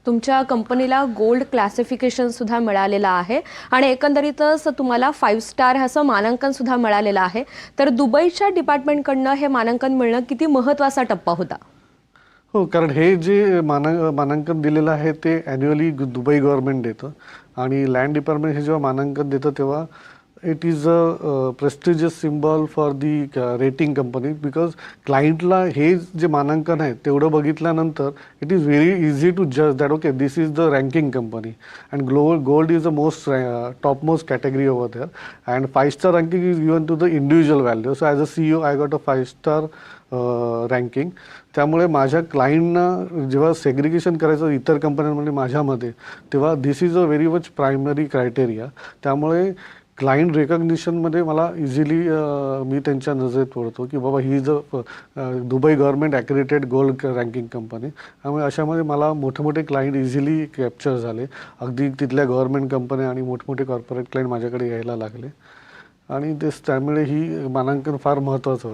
तुमच्या कंपनीला gold classification सुद्धा मिळालेलं आहे आणि एकंदरीतच तुम्हाला 5 स्टार असं मानांकन सुद्धा मिळालेलं आहे. तर दुबईच्या डिपार्टमेंटकडनं हे मानांकन मिळणं किती महत्त्वाचा टप्पा होता? हो, कारण हे जे मानांकन दिलेलं आहे ते ॲन्युअली दुबई गव्हर्नमेंट देतं आणि लँड डिपार्टमेंट हे जेव्हा मानांकन देतं तेव्हा it is a prestigious symbol for the rating company because क्लायंटला हे जे मानांकन आहे तेवढं बघितल्यानंतर it is very easy to जज that okay this is the ranking company and gold is the most top most category over there and 5 star ranking is given to the individual value. So as a CEO I got a 5 star ranking. त्यामुळे माझ्या क्लायंटना जेव्हा segregation करायचं इतर कंपन्यांमध्ये माझ्यामध्ये तेव्हा this is a very much primary criteria. त्यामुळे client रेकग्निशनमध्ये मला इझिली मी त्यांच्या नजरेत पडतो की बाबा he is a Dubai government accredited gold ranking company. त्यामुळे अशामध्ये मला मोठे मोठे क्लायंट इझिली कॅप्चर झाले. अगदी तिथल्या गव्हर्नमेंट कंपन्या आणि मोठमोठे कॉर्पोरेट क्लायंट माझ्याकडे यायला लागले आणि त्यामुळे ही मानांकन फार महत्त्वाचं होतं.